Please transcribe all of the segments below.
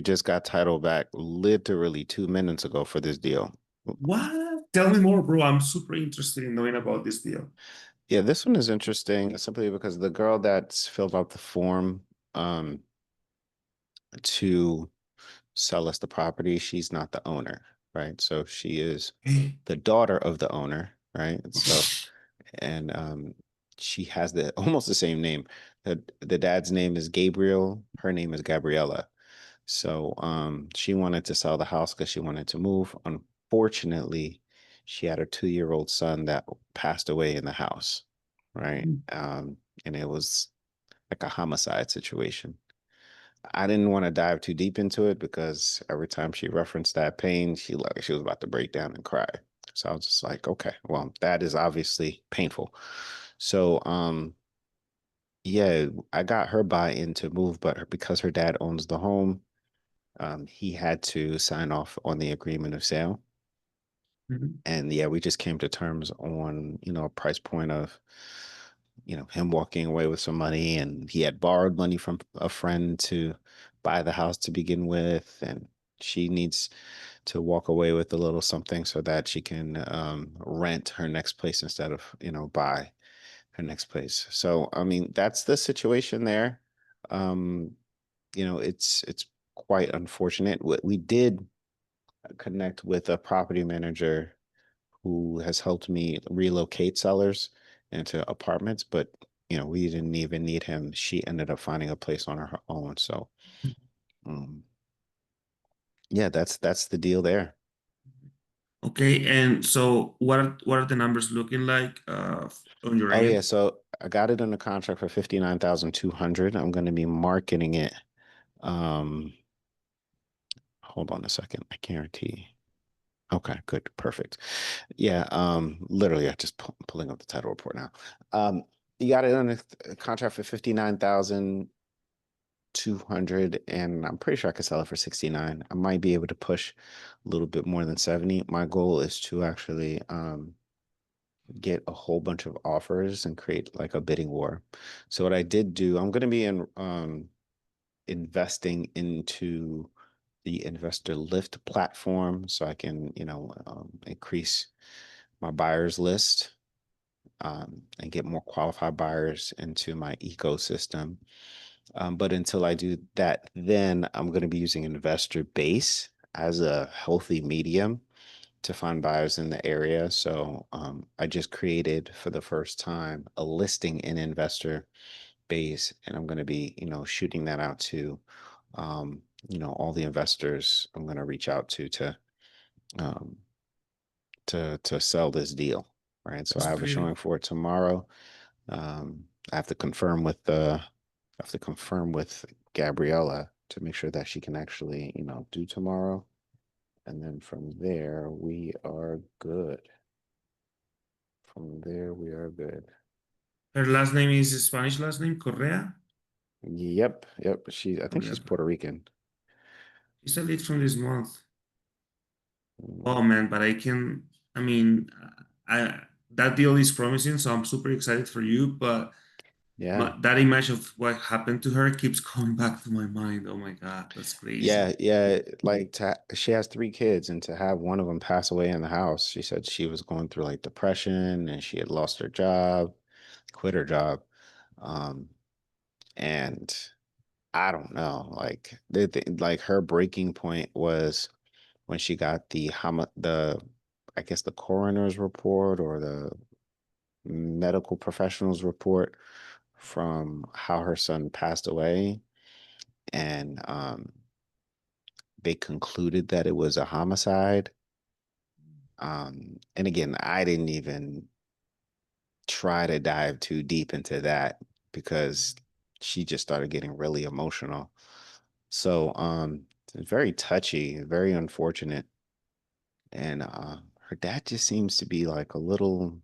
just got title back literally 2 minutes ago for this deal. What? Tell me more, bro. I'm super interested in knowing about this deal. Yeah, this one is interesting simply because the girl that's filled out the form um, to sell us the property, she's not the owner, right? So she is Hey. the daughter of the owner, right? So, and she has the almost the same name. The dad's name is Gabriel, her name is Gabriella. So she wanted to sell the house because she wanted to move. Unfortunately, she had a 2-year-old son that passed away in the house, right? And it was like a homicide situation. I didn't want to dive too deep into it because every time she referenced that pain, she was about to break down and cry. So I was just like, okay, well, that is obviously painful. So yeah, I got her buy-in to move, but because her dad owns the home, he had to sign off on the agreement of sale. Mhm. And yeah, we just came to terms on, a price point of, him walking away with some money, and he had borrowed money from a friend to buy the house to begin with. And she needs to walk away with a little something so that she can rent her next place instead of, buy her next place. So, I mean, that's the situation there. Um, it's quite unfortunate. We did connect with a property manager who has helped me relocate sellers into apartments, but we didn't even need him. She ended up finding a place on her own. So, um, yeah, that's the deal there. Okay, and so what are the numbers looking like on your Oh yeah, end? so I got it under contract for 59,200. I'm going to be marketing it. Um, Hold on a second. I guarantee. Okay, good, perfect. Yeah, literally, I just pulling up the title report now. Um, you got it on a contract for 59,200, and I'm pretty sure I could sell it for 69. I might be able to push a little bit more than 70. My goal is to actually get a whole bunch of offers and create like a bidding war. So what I did do, I'm going to be investing into the investor lift platform so I can, increase my buyers list and get more qualified buyers into my ecosystem. But until I do that, then I'm going to be using investor base as a healthy medium to find buyers in the area. So I just created for the first time a listing in investor base, and I'm going to be, shooting that out to, all the investors I'm going to reach out um, to sell this deal. Right. So I That's have a pretty. showing for it tomorrow. I have to confirm with Gabriella to make sure that she can actually, do tomorrow. And then from there, we are good. From there, we are good. Her last name is Spanish last name, Correa. Yep, yep. I think Correa. she's Puerto Rican. She's a lead from this month. Mm, Oh man, but I mean, I that deal is promising, so I'm super excited for you. But yeah, that image of what happened to her keeps coming back to my mind. Oh my God, that's crazy. yeah, yeah. Like she has 3 kids, and to have one of them pass away in the house, she said she was going through like depression, and she had lost her job, quit her job, um, and I don't know. Like like her breaking point was when she got I guess the coroner's report or the medical professional's report from how her son passed away, and they concluded that it was a homicide. And again, I didn't even try to dive too deep into that because she just started getting really emotional. So it's very touchy, very unfortunate. And her dad just seems to be like a little,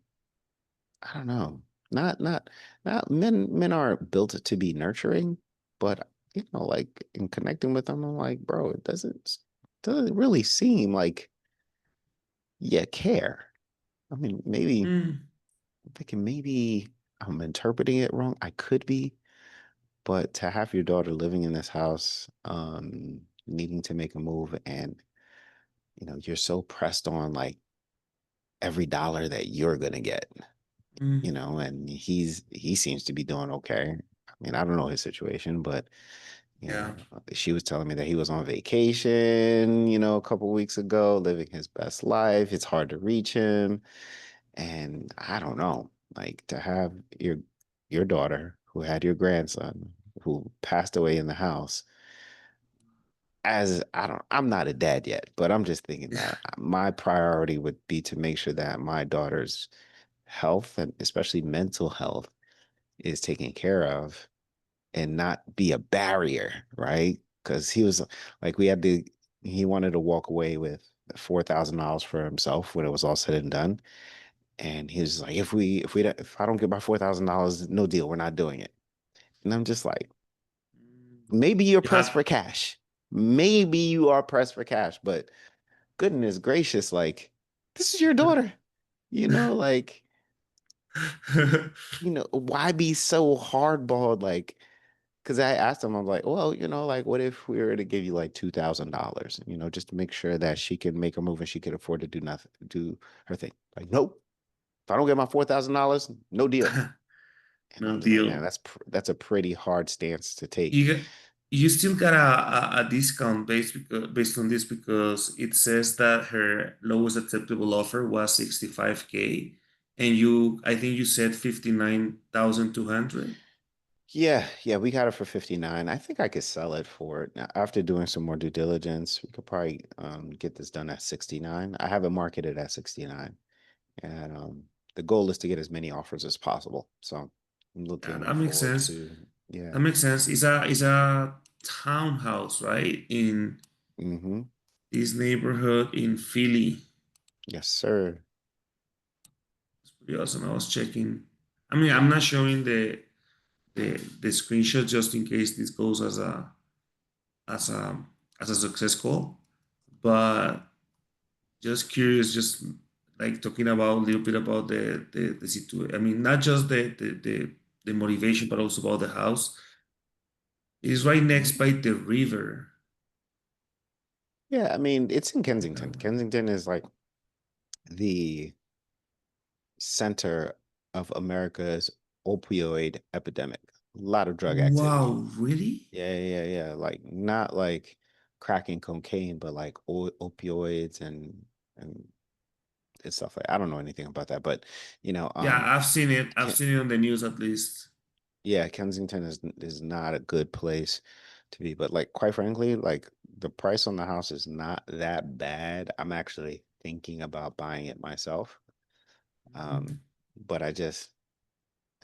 I don't know, not not not men are built to be nurturing, but like in connecting with them, I'm like, bro, it doesn't really seem like you care. I mean, maybe Mm, I'm thinking maybe I'm interpreting it wrong. I could be, but to have your daughter living in this house, needing to make a move, and you're so pressed on like every dollar that you're gonna get, Mm, and he seems to be doing okay. I mean, I don't know his situation, but yeah. she was telling me that he was on vacation, a couple weeks ago, living his best life. It's hard to reach him. And I don't know, like to have your daughter who had your grandson who passed away in the house. As I'm not a dad yet, but I'm just thinking that my priority would be to make sure that my daughter's health, and especially mental health, is taken care of and not be a barrier, right? Because he was like, he wanted to walk away with $4,000 for himself when it was all said and done. And he was like, if I don't get my $4,000, no deal, we're not doing it. And I'm just like, Mm, maybe you're you pressed had for cash. Maybe you are pressed for cash, but goodness gracious, like this is your daughter, like, why be so hardballed? Like, because I asked him, I'm like, well, like, what if we were to give you like $2,000, just to make sure that she can make a move and she can afford to do her thing. Like, nope. If I don't get my $4,000, no deal. And no I'm just like, man, deal. that's a pretty hard stance to take. You get, you still got a discount based on this because it says that her lowest acceptable offer was 65K, and I think you said 59,200. Yeah, yeah, we got it for 59. I think I could sell it for it. Now, after doing some more due diligence, we could probably get this done at 69. I have it marketed at 69. And the goal is to get as many offers as possible. So I'm Yeah, looking that makes forward sense. to, That yeah. makes sense. It's a townhouse, right? In Mm-hmm. this neighborhood in Philly. Yes, sir. It's pretty awesome. I was checking. I mean, I'm not showing the screenshot just in case this goes as a as a success call. But just curious, just like talking about a little bit about the situation. I mean, not just the motivation, but also about the house. It's right next by the river. Yeah, I mean, it's in Check that Kensington. one. Kensington is like the center of America's opioid epidemic. A lot of drug activity. Wow, really? Yeah, yeah, yeah. Like not like crack and cocaine, but like opioids and stuff like I don't know anything about that, but you know, Yeah, um, I've seen it. I've Ken, seen it on the news at least. yeah, Kensington is not a good place to be. But like quite frankly, like the price on the house is not that bad. I'm actually thinking about buying it myself. Um, Mhm. but there's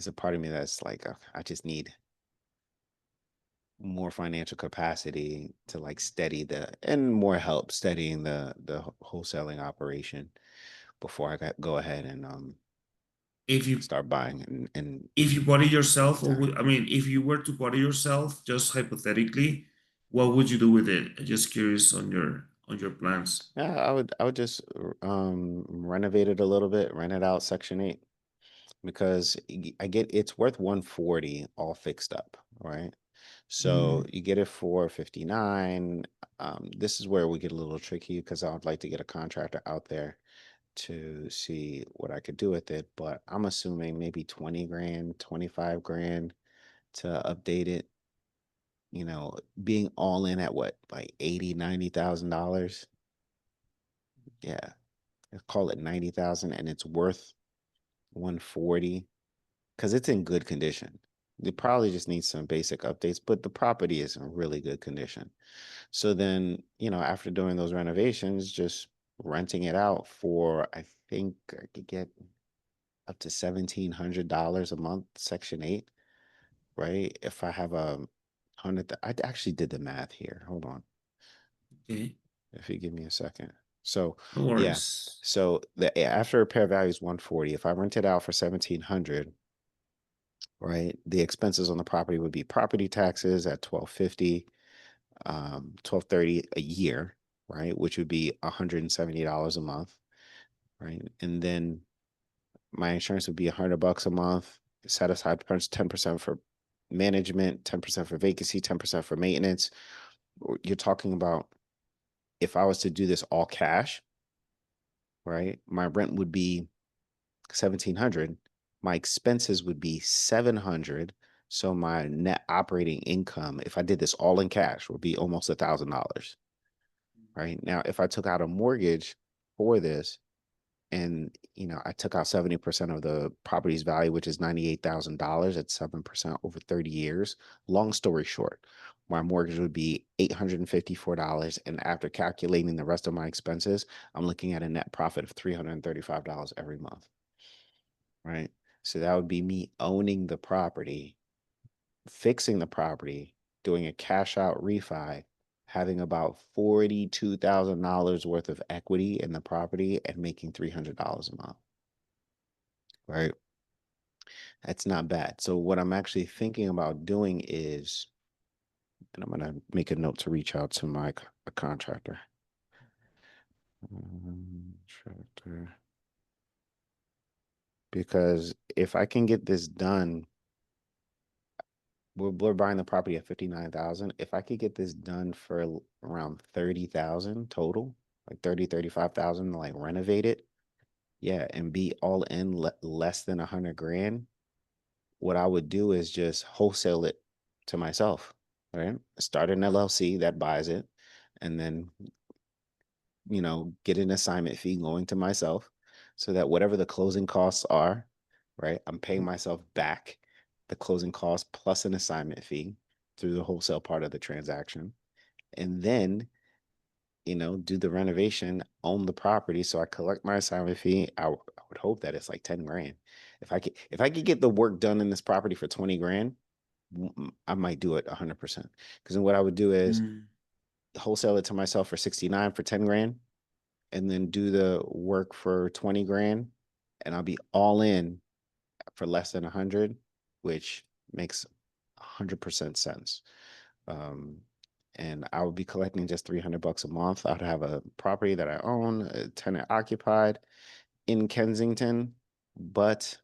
a part of me that's like I just need more financial capacity to like steady the and more help steadying the wholesaling operation before go ahead and If you start buying and if you bought it take my yourself, or time. I mean, if you were to bought it yourself, just hypothetically, what would you do with it? Just curious on your plans. Yeah, I would just renovate it a little bit, rent it out Section 8 because I get it's worth 140 all fixed up, right? So Mm, you get it for 59. This is where we get a little tricky because I would like to get a contractor out there to see what I could do with it, but I'm assuming maybe 20 grand, 25 grand to update it, being all in at what, like 80, $90,000. Yeah, let's call it 90,000 and it's worth 140 because it's in good condition. It probably just needs some basic updates, but the property is in really good condition. So then, after doing those renovations, just renting it out for, I think I could get up to $1,700 a month, Section 8, right? If I have a hundred, I actually did the math here. Hold on. okay, If you give me a second. So no yeah. worries. So the after repair value is 140. If I rent it out for 1,700, right? The expenses on the property would be property taxes at 1,250, 1,230 a year, right? Which would be $170 a month, right? And then my insurance would be $100 a month. Set aside 10% for management, 10% for vacancy, 10% for maintenance. you're talking about if I was to do this all cash, right? My rent would be 1,700. My expenses would be 700. So my net operating income, if I did this all in cash, would be almost $1,000. Right now, if I took out a mortgage for this, and I took out 70% of the property's value, which is $98,000 at 7% over 30 years. Long story short, my mortgage would be $854. And after calculating the rest of my expenses, I'm looking at a net profit of $335 every month. Right. So that would be me owning the property, fixing the property, doing a cash out refi, having about $42,000 worth of equity in the property and making $300 a month. Right. That's not bad. So what I'm actually thinking about doing is, and I'm gonna make a note to reach out to my a contractor. Contractor. Because if I can get this done, we're buying the property at 59,000. If I could get this done for around 30,000 total, like 35,000, like renovate it, yeah, and be all in less than 100 grand, what I would do is just wholesale it to myself, right? Start an LLC that buys it, and then, get an assignment fee going to myself so that whatever the closing costs are, right, I'm paying myself back the closing cost plus an assignment fee through the wholesale part of the transaction. And then, do the renovation, own the property. So I collect my assignment fee. I would hope that it's like 10 grand. If I could get the work done in this property for 20 grand, I might do it 100%. Because then what I would do is Mm. wholesale it to myself for 69 for 10 grand, and then do the work for 20 grand, and I'll be all in for less than 100, which makes 100% sense. Um, and I would be collecting just $300 a month. I'd have a property that I own, tenant occupied in Kensington, but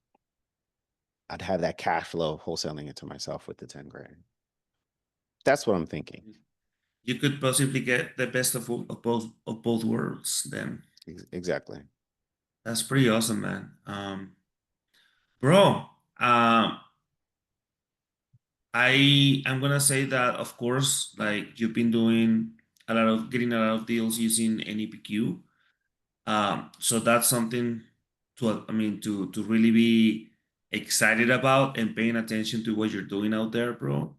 I'd have that cash flow wholesaling it to myself with the 10 grand. That's what I'm thinking. You could possibly get the best of both worlds then. Exactly. That's pretty awesome, man. Bro, I am gonna say that of course, like you've been doing getting a lot of deals using NEPQ. So that's something to, I mean, to really be excited about and paying attention to what you're doing out there, bro.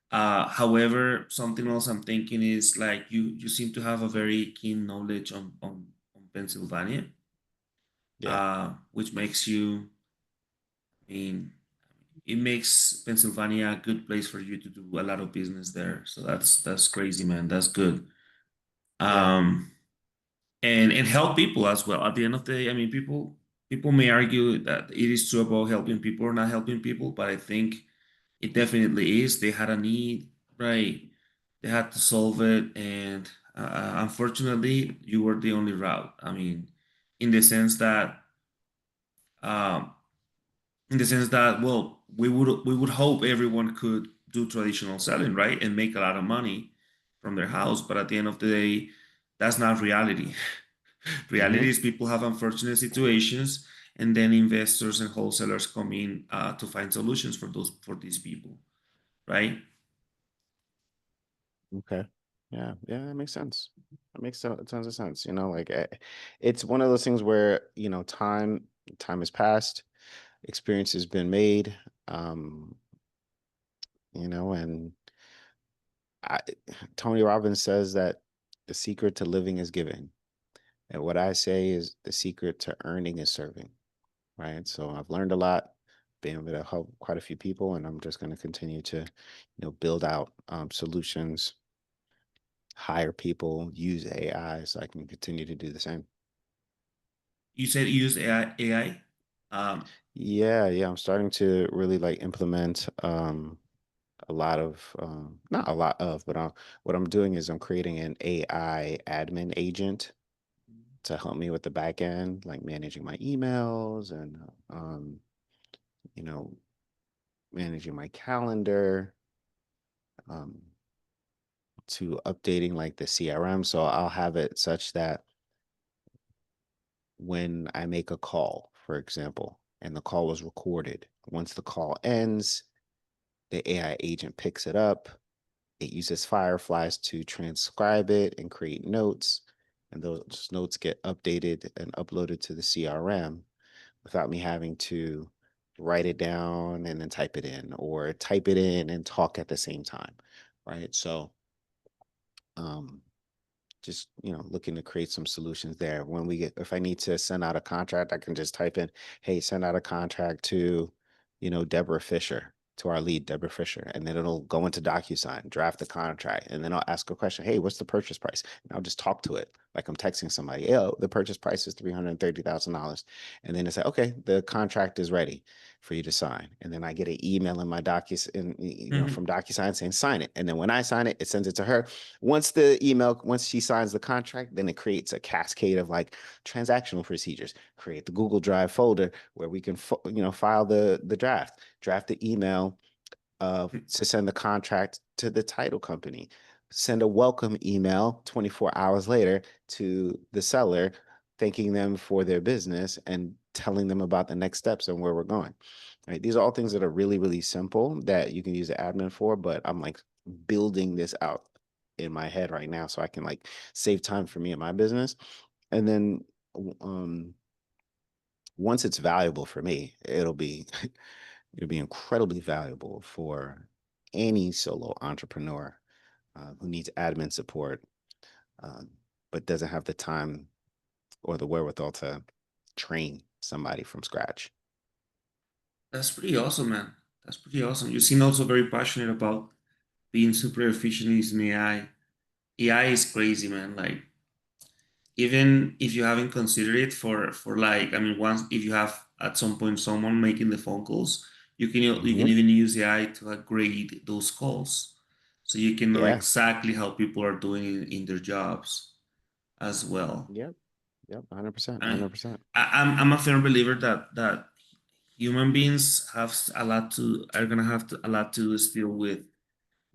However, something else I'm thinking is like you seem to have a very keen knowledge on Pennsylvania, Yeah. which makes you, I mean, it makes Pennsylvania a good place for you to do a lot of business there. So that's crazy, man. That's good. Yeah. Um, and help people as well. At the end of the day, I mean, people may argue that it is true about helping people or not helping people, but I think it definitely is. They had a need, right? They had to solve it, and unfortunately, you were the only route. I mean, in the sense that, um, well, we would hope everyone could do traditional selling, right, and make a lot of money from their house, but at the end of the day, that's not reality. Reality Hmm. is people have unfortunate situations, and then investors and wholesalers come in to find solutions for these people, right? Okay. Yeah. Yeah. That makes sense. That makes tons of sense. Like it's one of those things where, time has passed, experience has been made, um, and I, Tony Robbins says that the secret to living is giving. And what I say is the secret to earning is serving. Right. So I've learned a lot, been able to help quite a few people, and I'm just going to continue to, build out solutions, hire people, use AI so I can continue to do the same. You said you use AI. Yeah, yeah, I'm starting to really like implement a lot of not a lot of, but what I'm doing is I'm creating an AI admin agent to help me with the back end, like managing my emails and you know, managing my calendar, um, to updating like the CRM. So I'll have it such that when I make a call, for example, and the call was recorded, once the call ends, the AI agent picks it up. It uses Fireflies to transcribe it and create notes, and those notes get updated and uploaded to the CRM without me having to write it down and then type it in, or type it in and talk at the same time, right? So, um, just looking to create some solutions there. When we get, if I need to send out a contract, I can just type in, hey, send out a contract to Deborah Fisher, to our lead, Deborah Fisher, and then it'll go into DocuSign, draft the contract, and then I'll ask a question, hey, what's the purchase price? And I'll just talk to it like I'm texting somebody. Oh, the purchase price is $330,000. And then it's like, okay, the contract is ready for you to sign. And then I get an email in my Mhm. from DocuSign saying sign it. And then when I sign it, it sends it to her. Once she signs the contract, then it creates a cascade of like transactional procedures. Create the Google Drive folder where we can file the draft the email to send the contract to the title company, send a welcome email 24 hours later to the seller, thanking them for their business and telling them about the next steps and where we're going. Right? These are all things that are really, really simple that you can use the admin for, but I'm like building this out in my head right now so I can like save time for me and my business. And then um once it's valuable for me, it'll be incredibly valuable for any solo entrepreneur who needs admin support, um, but doesn't have the time or the wherewithal to train somebody from scratch. That's pretty awesome, man. That's pretty awesome. You seem also very passionate about being super efficient using AI. AI is crazy, man. Like, even if you haven't considered it for like, I mean, once if you have at some point someone making the phone calls, you can Hmm. even use AI to grade those calls, so you can know Yeah. exactly how people are doing in their jobs as well. Yep. Yep. 100%. I mean, 100%. I'm a firm believer that human beings have a lot to are gonna have a lot to do still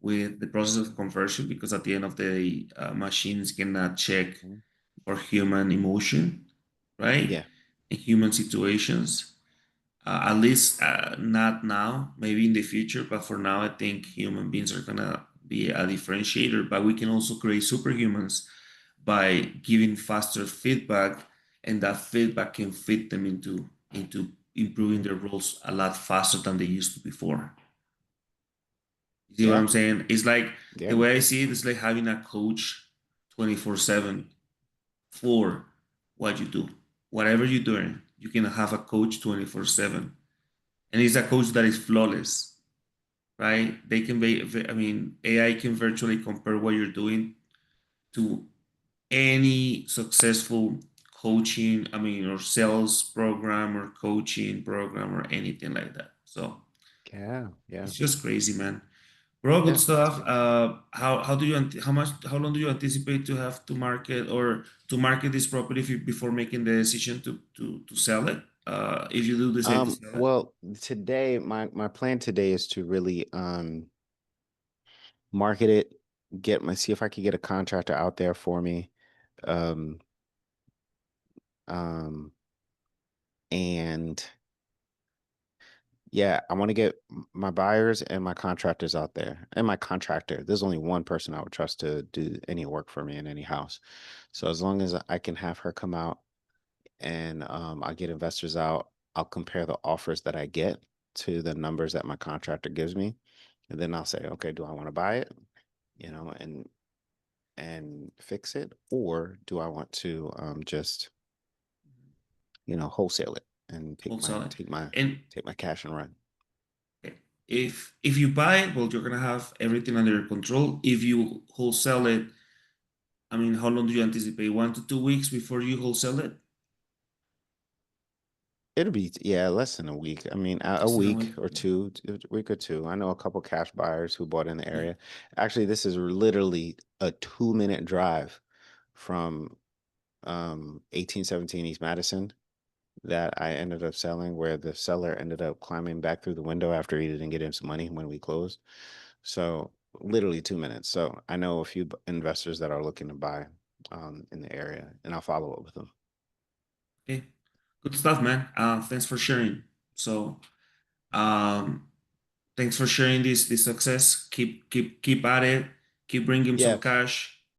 with the process of conversion, because at the end of the day, machines cannot check Mhm. for human emotion, right? Yeah. In human situations. At least not now, maybe in the future, but for now, I think human beings are gonna be a differentiator. But we can also create superhumans by giving faster feedback, and that feedback can fit them into improving their roles a lot faster than they used to before. You see what Yeah. I'm saying? It's like the Yeah. way I see it, it's like having a coach 24/7 for what you do. Whatever you're doing, you can have a coach 24/7. And it's a coach that is flawless, right? They can be, I mean, AI can virtually compare what you're doing to any successful coaching, I mean, or sales program or coaching program or anything like that. So Yeah. Yeah. it's just crazy, man. Bro, good Yeah. It's stuff. good. How do you how long do you anticipate to have to market or to market this property before making the decision to sell it? If you do decide to sell it. Well, today, my plan today is to really market it, see if I could get a contractor out there for me. Um, um, and yeah, I want to get my buyers and my contractors out there. And my contractor, there's only one person I would trust to do any work for me in any house. So as long as I can have her come out and I get investors out, I'll compare the offers that I get to the numbers that my contractor gives me. And then I'll say, okay, do I want to buy it? And fix it, or do I want to just wholesale it and Wholesale it. take my And cash and run? if you buy it, well, you're gonna have everything under your control. If you wholesale it, I mean, how long do you anticipate? 1 to 2 weeks before you wholesale it? It'll be, yeah, less than a week. I mean, a Less than a week week. or two, a week or two. I know a couple cash buyers who bought in the Yeah. area. Actually, this is literally a 2-minute drive from 1817 East Madison that I ended up selling, where the seller ended up climbing back through the window after he didn't get him some money when we closed. So literally 2 minutes. So I know a few investors that are looking to buy in the area, and I'll follow up with them. Okay, good stuff, man. Thanks for sharing. So, um, thanks for sharing this success. Keep at it. Keep bringing Yeah, some cash.